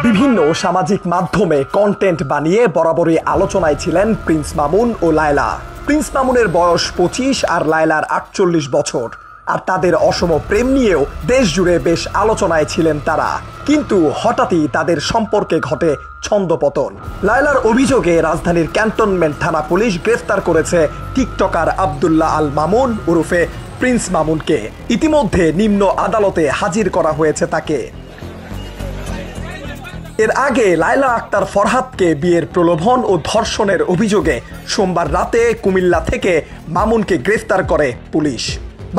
বিভিন্ন সামাজিক মাধ্যমে কন্টেন্ট বানিয়ে বরাবরই আলোচনায় ছিলেন প্রিন্স মামুন ও লায়লা। প্রিন্স মামুনের বয়স 25 আর লায়লার 48 বছর, আর তাদের অসম প্রেম নিয়েও দেশ জুড়ে বেশ আলোচনায় ছিলেন তারা। কিন্তু হঠাৎই তাদের সম্পর্কে ঘটে ছন্দপতন। লায়লার অভিযোগে রাজধানীর ক্যান্টনমেন্ট থানা পুলিশ গ্রেফতার করেছে টিকটকার আব্দুল্লাহ আল মামুন ওরফে প্রিন্স মামুনকে। ইতিমধ্যে নিম্ন আদালতে হাজির করা হয়েছে তাকে। এর আগে লায়লা আক্তার ফরহাদকে বিয়ের প্রলোভন ও ধর্ষণের অভিযোগে সোমবার রাতে কুমিল্লা থেকে মামুনকে গ্রেফতার করে পুলিশ।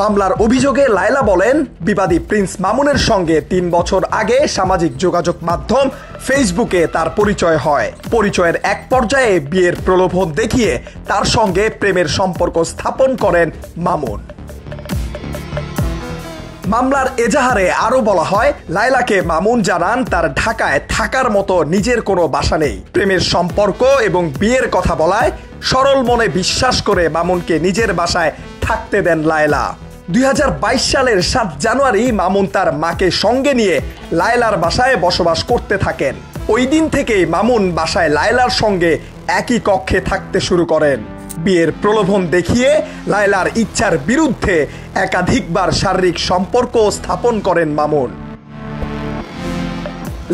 মামলার অভিযোগে লায়লা বলেন, বিবাদী প্রিন্স মামুনের সঙ্গে 3 বছর আগে সামাজিক যোগাযোগ মাধ্যম ফেসবুকে তার পরিচয় হয়। পরিচয়ের এক পর্যায়ে বিয়ের প্রলোভন দেখিয়ে তার সঙ্গে প্রেমের সম্পর্ক স্থাপন করেন মামুন। মামলার এজাহারে আরো বলা হয়, লায়লাকে মামুন জানান তার ঢাকায় থাকার মতো নিজের কোনো বাসা নেই। প্রেমের সম্পর্ক এবং বিয়ের কথা বলায় সরল মনে বিশ্বাস করে মামুনকে নিজের বাসায় থাকতে দেন লায়লা। 2022 সালের 7 জানুয়ারি মামুন তার মাকে সঙ্গে নিয়ে লায়লার বাসায় বসবাস করতে থাকেন। ওই দিন থেকেই মামুন বাসায় লায়লার সঙ্গে একই কক্ষে থাকতে শুরু করেন। বিয়ের প্রলোভন দেখিয়ে লায়লার ইচ্ছার বিরুদ্ধে একাধিকবার শারীরিক সম্পর্ক স্থাপন করেন মামুন।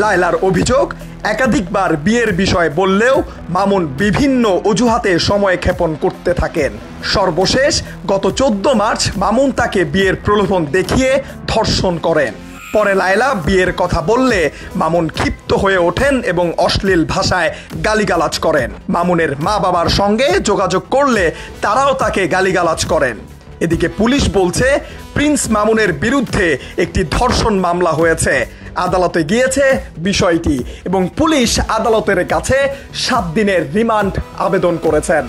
লায়লার অভিযোগ, একাধিকবার বিয়ের বিষয় বললেও মামুন বিভিন্ন অজুহাতে সময় ক্ষেপণ করতে থাকেন। সর্বশেষ গত 14 মার্চ মামুন তাকে বিয়ের প্রলোভন দেখিয়ে ধর্ষণ করেন। পরে লায়লা বিয়ের কথা বললে মামুন ক্ষিপ্ত হয়ে ওঠেন এবং অশ্লীল ভাষায় গালিগালাজ করেন। মামুনের মা বাবার সঙ্গে যোগাযোগ করলে তারাও তাকে গালিগালাজ করেন। এদিকে পুলিশ বলছে, প্রিন্স মামুনের বিরুদ্ধে একটি ধর্ষণ মামলা হয়েছে। আদালতে গিয়েছে বিষয়টি এবং পুলিশ আদালতের কাছে 7 দিনের রিমান্ড আবেদন করেছেন।